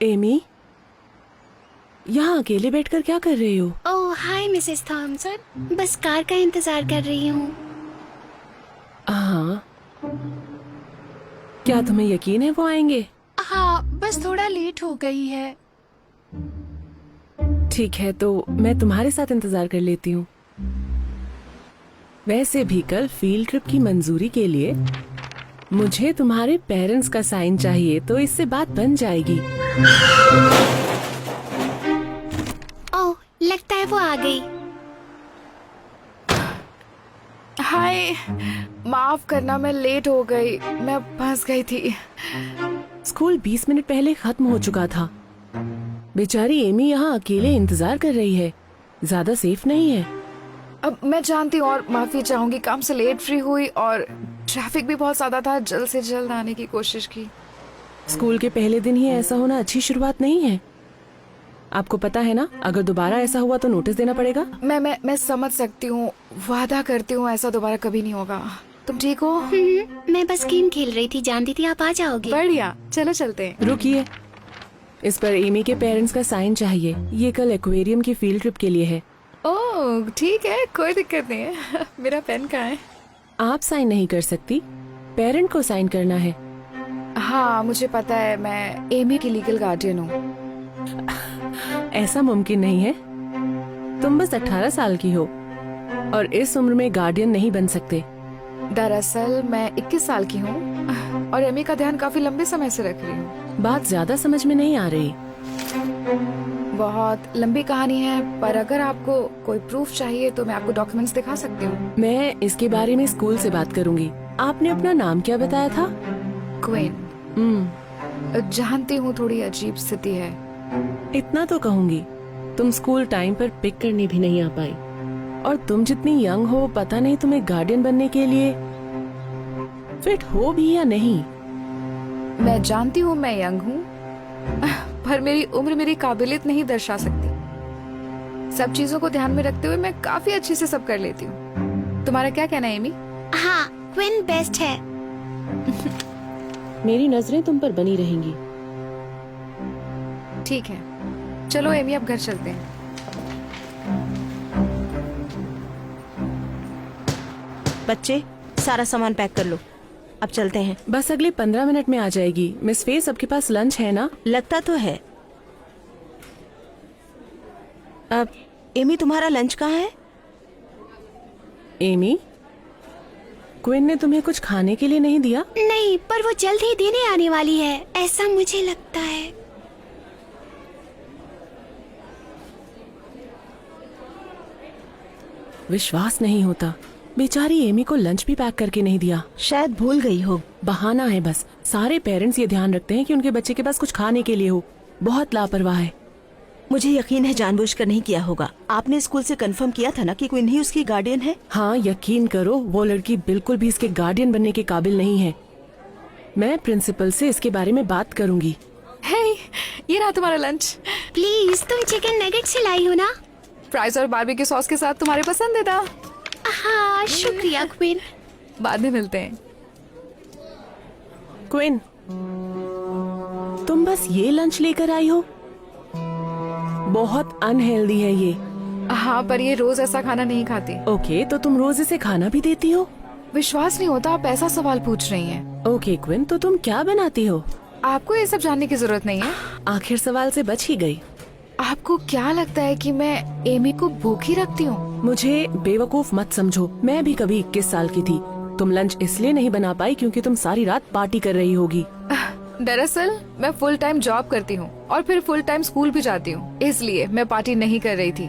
Amy, यहाँ अकेले बैठकर क्या कर रही हो? ओह हाय मिसेस थॉमसन, बस कार का इंतजार कर रही हूँ। हाँ, क्या तुम्हें यकीन है वो आएंगे? हाँ, बस थोड़ा लेट हो गई है। ठीक है, तो मैं तुम्हारे साथ इंतजार कर लेती हूँ। वैसे भी कल फील्ड ट्रिप की मंजूरी के लिए मुझे तुम्हारे पेरेंट्स का साइन चाहिए, तो इससे बात बन जाएगी। ओह, लगता है वो आ गई। हाय, माफ करना मैं लेट हो गई, मैं फंस गई थी। स्कूल 20 मिनट पहले खत्म हो चुका था। बेचारी एमी यहाँ अकेले इंतजार कर रही है, ज्यादा सेफ नहीं है। अब मैं जानती हूँ और माफी चाहूंगी, काम से लेट फ्री हुई और ट्रैफिक भी बहुत ज्यादा था, जल्द से जल्द आने की कोशिश की। स्कूल के पहले दिन ही ऐसा होना अच्छी शुरुआत नहीं है। आपको पता है ना, अगर दोबारा ऐसा हुआ तो नोटिस देना पड़ेगा। मैं समझ सकती हूँ, वादा करती हूँ ऐसा दोबारा कभी नहीं होगा। तुम ठीक हो? मैं बस गेम खेल रही थी, जानती थी आप आ जाओगे। बढ़िया, चलो चलते हैं। रुकिए, इस पर एमी के पेरेंट्स का साइन चाहिए। ये कल एक्वेरियम की फील्ड ट्रिप के लिए है। ओह ठीक है, कोई दिक्कत नहीं है। मेरा पेन कहाँ है? आप साइन नहीं कर सकती, पेरेंट को साइन करना है। हाँ मुझे पता है, मैं एमी की लीगल गार्डियन हूँ। ऐसा मुमकिन नहीं है। तुम बस 18 साल की हो और इस उम्र में गार्डियन नहीं बन सकते। दरअसल मैं 21 साल की हूँ और एमी का ध्यान काफी लंबे समय से रख रही हूँ। बात ज्यादा समझ में नहीं आ रही। बहुत लंबी कहानी है, पर अगर आपको कोई प्रूफ चाहिए तो मैं आपको डॉक्यूमेंट्स दिखा सकती हूँ। मैं इसके बारे में स्कूल से बात करूंगी। आपने अपना नाम क्या बताया था? क्वीन। जानती हूँ थोड़ी अजीब स्थिति है। इतना तो कहूंगी, तुम स्कूल टाइम पर पिक करने भी नहीं आ पाई, और तुम जितनी यंग हो, पता नहीं तुम्हें गार्डियन बनने के लिए फिट हो भी या नहीं। मैं जानती हूँ मैं यंग हूँ, पर मेरी उम्र मेरी काबिलियत नहीं दर्शा सकती। सब चीजों को ध्यान में रखते हुए मैं काफी अच्छे से सब कर लेती हूँ। तुम्हारा क्या कहना है एमी? हाँ, क्वीन बेस्ट है। मेरी नजरें तुम पर बनी रहेंगी। ठीक है, चलो एमी अब घर चलते हैं। बच्चे, सारा सामान पैक कर लो, अब चलते हैं। बस अगले 15 मिनट में आ जाएगी। मिस फेस, आपके पास लंच है ना? लगता तो है। अब एमी, तुम्हारा लंच कहाँ है? एमी, क्वीन ने तुम्हें कुछ खाने के लिए नहीं दिया? नहीं, पर वो जल्द ही देने आने वाली है, ऐसा मुझे लगता है। विश्वास नहीं होता, बेचारी एमी को लंच भी पैक करके नहीं दिया। शायद भूल गई हो। बहाना है बस। सारे पेरेंट्स ये ध्यान रखते हैं कि उनके बच्चे के पास कुछ खाने के लिए हो। बहुत लापरवाह है। मुझे यकीन है जानबूझकर नहीं किया होगा। आपने स्कूल से कंफर्म किया था ना कि क्वीन ही उसकी गार्डियन है? हाँ, यकीन करो, वो लड़की बिल्कुल भी इसके गार्डियन बनने के काबिल नहीं है। मैं प्रिंसिपल से इसके बारे में बात करूंगी। हे, ये रहा तुम्हारा लंच। प्लीज, तुम चिकन नगेट से लाई हो ना? फ्राइज और बारबेक्यू सॉस के साथ, तुम्हारे पसंदीदा। हाँ शुक्रिया क्वीन। बाद में मिलते हैं। क्वीन, तुम बस ये लंच लेकर आई हो? बहुत अनहेल्दी है ये। हाँ, पर ये रोज ऐसा खाना नहीं खाती। ओके, तो तुम रोज इसे खाना भी देती हो? विश्वास नहीं होता आप ऐसा सवाल पूछ रही हैं। ओके क्वीन, तो तुम क्या बनाती हो? आपको ये सब जानने की जरूरत नहीं है। आखिर सवाल से बच ही गई। आपको क्या लगता है कि मैं एमी को भूखी रखती हूँ? मुझे बेवकूफ मत समझो, मैं भी कभी 21 साल की थी। तुम लंच इसलिए नहीं बना पाई क्योंकि तुम सारी रात पार्टी कर रही होगी। दरअसल मैं फुल टाइम जॉब करती हूँ और फिर फुल टाइम स्कूल भी जाती हूँ, इसलिए मैं पार्टी नहीं कर रही थी।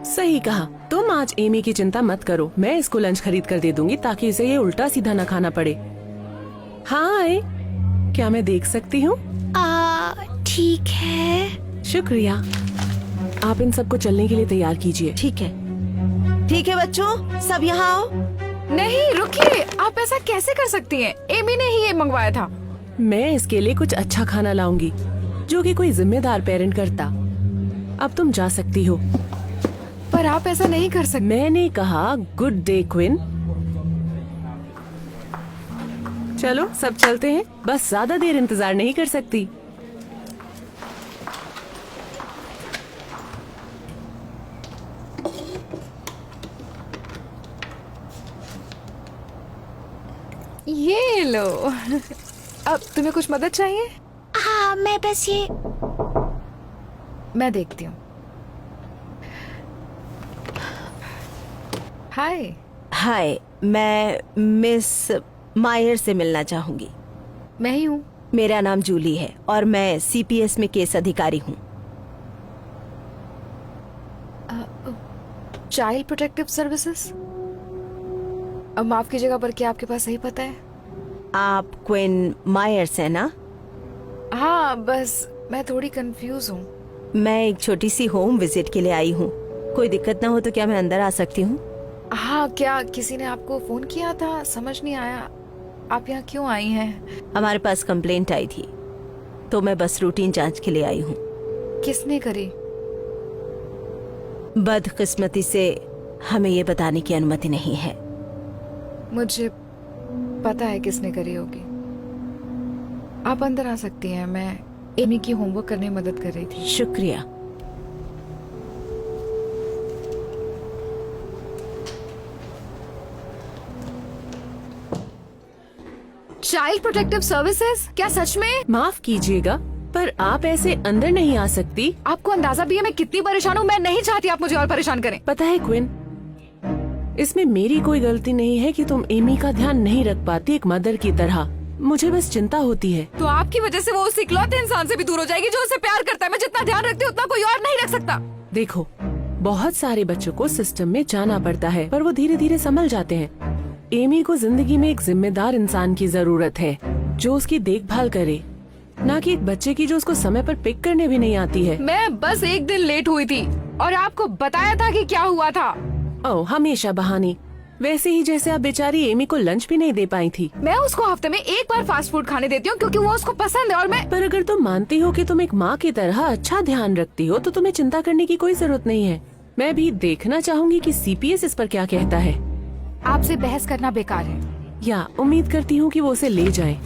सही कहा। तुम आज एमी की चिंता मत करो, मैं इसको लंच खरीद कर दे दूंगी ताकि इसे ये उल्टा सीधा न खाना पड़े। हाय, क्या मैं देख सकती हूँ? ठीक है। शुक्रिया। आप इन सबको चलने के लिए तैयार कीजिए। ठीक है। ठीक है बच्चों, सब यहाँ आओ। नहीं रुकिए, आप ऐसा कैसे कर सकती हैं? एमी ने ही ये मंगवाया था। मैं इसके लिए कुछ अच्छा खाना लाऊंगी जो कि कोई जिम्मेदार पेरेंट करता। अब तुम जा सकती हो। पर आप ऐसा नहीं कर सकते। मैंने कहा गुड डे क्वीन। चलो सब चलते हैं, बस ज्यादा देर इंतजार नहीं कर सकती। ये लो। अब तुम्हें कुछ मदद चाहिए? हाँ, मैं बस ये मैं देखती हूँ। हाय। हाय, मैं मिस मायर से मिलना चाहूंगी। मैं ही हूँ। मेरा नाम जूली है और मैं सीपीएस में केस अधिकारी हूँ। Child protective services. अब माफ कीजिएगा, पर क्या आपके पास सही पता है? आप क्वीन मायर्स है ना? हाँ, बस मैं थोड़ी कंफ्यूज हूँ। मैं एक छोटी सी होम विजिट के लिए आई हूँ। कोई दिक्कत ना हो तो क्या मैं अंदर आ सकती हूँ? हाँ, क्या किसी ने आपको फोन किया था? समझ नहीं आया, आप यहाँ क्यों आई हैं? हमारे पास कंप्लेंट आई थी तो मैं बस रूटीन जांच के लिए आई हूँ। किसने करी? बदकिस्मती से हमें ये बताने की अनुमति नहीं है। मुझे पता है किसने करी होगी। आप अंदर आ सकती हैं। मैं एमी की होमवर्क करने में मदद कर रही थी। शुक्रिया। Child protective services? क्या सच में? माफ कीजिएगा, पर आप ऐसे अंदर नहीं आ सकती। आपको अंदाजा भी है मैं कितनी परेशान हूँ। मैं नहीं चाहती आप मुझे और परेशान करें। पता है क्विन, इसमें मेरी कोई गलती नहीं है कि तुम एमी का ध्यान नहीं रख पाती एक मदर की तरह। मुझे बस चिंता होती है। तो आपकी वजह से वो उस इकलौते इंसान से भी दूर हो जाएगी जो उसे प्यार करता है। मैं जितना ध्यान रखती हूँ उतना कोई और नहीं रख सकता। देखो, बहुत सारे बच्चों को सिस्टम में जाना पड़ता है, पर वो धीरे धीरे संभल जाते हैं। एमी को जिंदगी में एक जिम्मेदार इंसान की जरूरत है जो उसकी देखभाल करे, ना कि एक बच्चे की जो उसको समय पर पिक करने भी नहीं आती है। मैं बस एक दिन लेट हुई थी और आपको बताया था कि क्या हुआ था। ओह, हमेशा बहाने। वैसे ही जैसे आप बेचारी एमी को लंच भी नहीं दे पाई थी। मैं उसको हफ्ते में एक बार फास्ट फूड खाने देती हूँ क्योंकि वो उसको पसंद है। और मैं पर अगर तुम मानती हो कि तुम एक माँ की तरह अच्छा ध्यान रखती हो तो तुम्हें चिंता करने की कोई जरूरत नहीं है। मैं भी देखना चाहूंगी कि सीपीएस इस पर क्या कहता है। आपसे बहस करना बेकार है। या उम्मीद करती हूँ कि वो उसे ले जाए।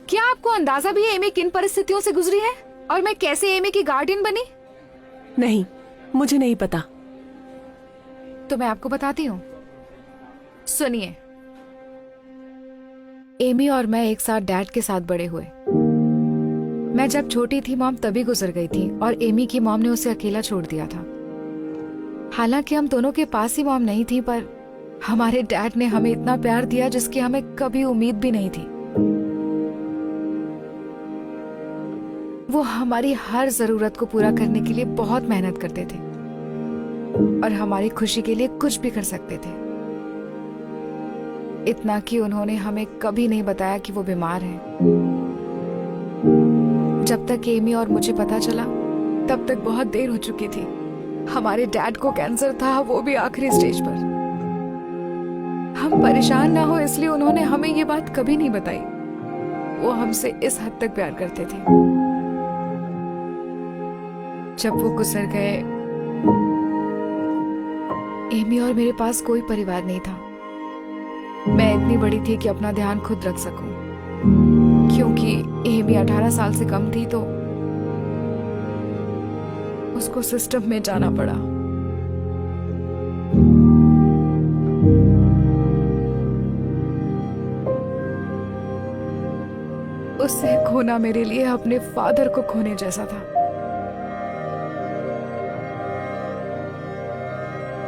क्या आपको अंदाजा भी है एमी किन परिस्थितियों से गुजरी है और मैं कैसे एमी की गार्डियन बनी? नहीं, मुझे नहीं पता। तो मैं आपको बताती हूँ। सुनिए, एमी और मैं एक साथ डैड के साथ बड़े हुए। मैं जब छोटी थी मॉम तभी गुजर गई थी और एमी की मॉम ने उसे अकेला छोड़ दिया था। हालांकि हम दोनों के पास ही मॉम नहीं थी, पर हमारे डैड ने हमें इतना प्यार दिया जिसकी हमें कभी उम्मीद भी नहीं थी। वो हमारी हर जरूरत को पूरा करने के लिए बहुत मेहनत करते थे और हमारी खुशी के लिए कुछ भी कर सकते थे। इतना कि उन्होंने हमें कभी नहीं बताया कि वो बीमार हैं। जब तक एमी और मुझे पता चला तब तक बहुत देर हो चुकी थी। हमारे डैड को कैंसर था, वो भी आखिरी स्टेज पर। हम परेशान ना हो इसलिए उन्होंने हमें ये बात कभी नहीं बताई। वो हमसे इस हद तक प्यार करते थे। जब वो गुजर गए, एमी और मेरे पास कोई परिवार नहीं था। मैं इतनी बड़ी थी कि अपना ध्यान खुद रख सकूं, क्योंकि एमी 18 साल से कम थी तो उसको सिस्टम में जाना पड़ा। उसे खोना मेरे लिए अपने फादर को खोने जैसा था।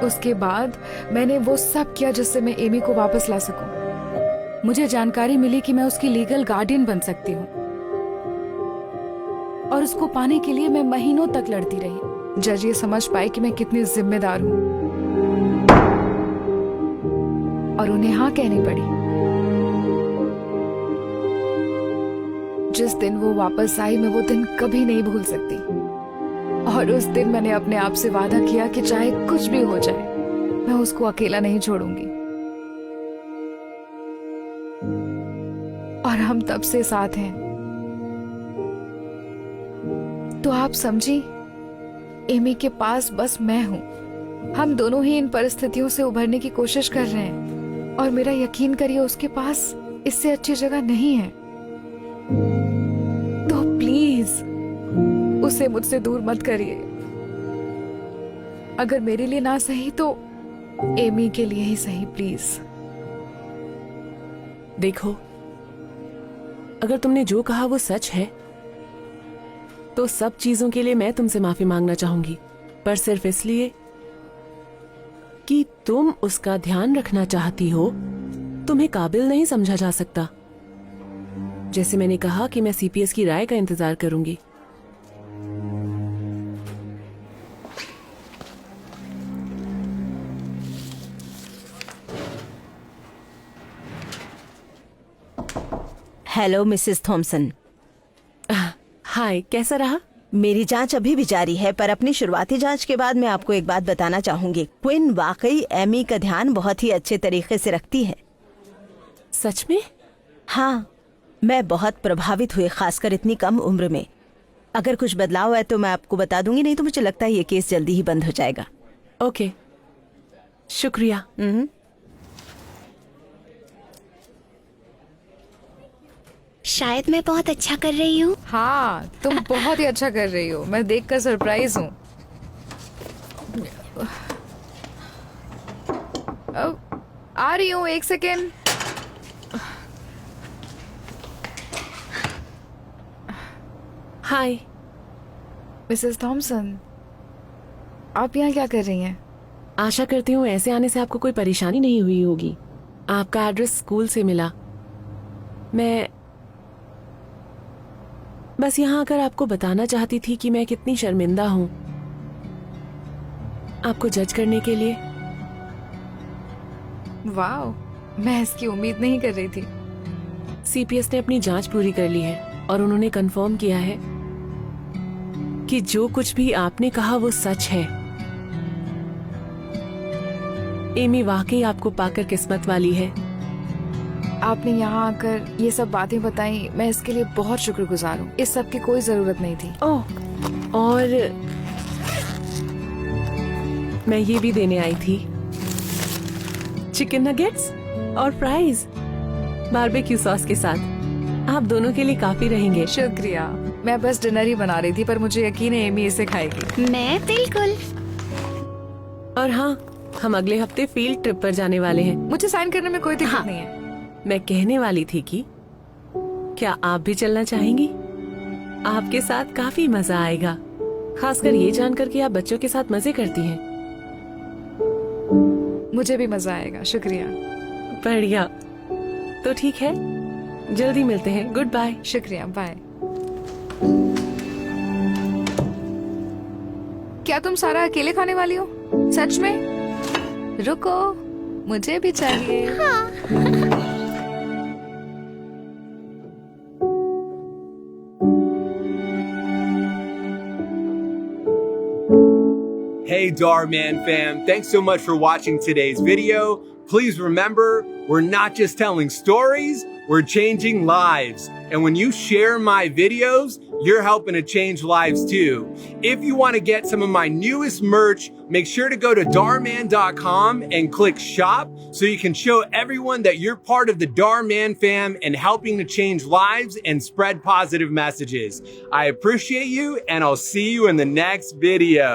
उसके बाद मैंने वो सब किया जिससे मैं एमी को वापस ला सकूं। मुझे जानकारी मिली कि मैं उसकी लीगल गार्डियन बन सकती हूँ और उसको पाने के लिए मैं महीनों तक लड़ती रही। जज ये समझ पाए कि मैं कितनी जिम्मेदार हूँ और उन्हें हाँ कहनी पड़ी। जिस दिन वो वापस आई मैं वो दिन कभी नहीं भूल सकती। और उस दिन मैंने अपने आप से वादा किया कि चाहे कुछ भी हो जाए मैं उसको अकेला नहीं छोड़ूंगी। और हम तब से साथ हैं। तो आप समझी, एमी के पास बस मैं हूं। हम दोनों ही इन परिस्थितियों से उभरने की कोशिश कर रहे हैं और मेरा यकीन करिए उसके पास इससे अच्छी जगह नहीं है। तो प्लीज उसे मुझसे दूर मत करिए। अगर मेरे लिए ना सही तो एमी के लिए ही सही, प्लीज। देखो, अगर तुमने जो कहा वो सच है तो सब चीजों के लिए मैं तुमसे माफी मांगना चाहूंगी, पर सिर्फ इसलिए कि तुम उसका ध्यान रखना चाहती हो। तुम्हें काबिल नहीं समझा जा सकता। जैसे मैंने कहा कि मैं सीपीएस की राय का इंतजार करूंगी। Hello Mrs Thompson. हाय, कैसा रहा? मेरी जांच अभी भी जारी है, पर अपनी शुरुआती जांच के बाद मैं आपको एक बात बताना चाहूंगी। क्विन वाकई एमी का ध्यान बहुत ही अच्छे तरीके से रखती है। सच में? हाँ, मैं बहुत प्रभावित हुई, खासकर इतनी कम उम्र में। अगर कुछ बदलाव है तो मैं आपको बता दूंगी, नहीं तो मुझे लगता है ये केस जल्दी ही बंद हो जाएगा। ओके, शुक्रिया। शायद मैं बहुत अच्छा कर रही हूँ। हाँ, तुम बहुत ही अच्छा कर रही हो। मैं देखकर सरप्राइज हूँ। आ रही हूँ, एक सेकेंड। हाय। मिसेस थॉमसन, आप यहाँ क्या कर रही हैं? आशा करती हूँ ऐसे आने से आपको कोई परेशानी नहीं हुई होगी। आपका एड्रेस स्कूल से मिला। मैं बस यहाँ आकर आपको बताना चाहती थी कि मैं कितनी शर्मिंदा हूँ आपको जज करने के लिए। वाओ, मैं इसकी उम्मीद नहीं कर रही थी। सीपीएस ने अपनी जांच पूरी कर ली है और उन्होंने कंफर्म किया है कि जो कुछ भी आपने कहा वो सच है। एमी वाकई आपको पाकर किस्मत वाली है। आपने यहाँ आकर ये सब बातें बताई, मैं इसके लिए बहुत शुक्रगुजार हूँ। इस सब की कोई जरूरत नहीं थी। ओह, और मैं ये भी देने आई थी, चिकन नगेट्स और फ्राइज बारबेक्यू सॉस के साथ। आप दोनों के लिए काफी रहेंगे। शुक्रिया। मैं बस डिनर ही बना रही थी, पर मुझे यकीन है एमी इसे खाएगी। मैं बिल्कुल। और हाँ, हम अगले हफ्ते फील्ड ट्रिप पर जाने वाले हैं। मुझे साइन करने में कोई दिक्कत नहीं है। मैं कहने वाली थी कि क्या आप भी चलना चाहेंगी? आपके साथ काफी मजा आएगा, खासकर ये जानकर कि आप बच्चों के साथ मजे करती हैं। मुझे भी मजा आएगा। शुक्रिया। बढ़िया, तो ठीक है, जल्दी मिलते हैं। Good bye. शुक्रिया, बाय। क्या तुम सारा अकेले खाने वाली हो? सच में? रुको, मुझे भी चाहिए। Hey Darman fam, thanks so much for watching today's video. Please remember, we're not just telling stories, we're changing lives. And when you share my videos, you're helping to change lives too. If you want to get some of my newest merch, make sure to go to darman.com and click shop so you can show everyone that you're part of the Darman fam and helping to change lives and spread positive messages. I appreciate you and I'll see you in the next video.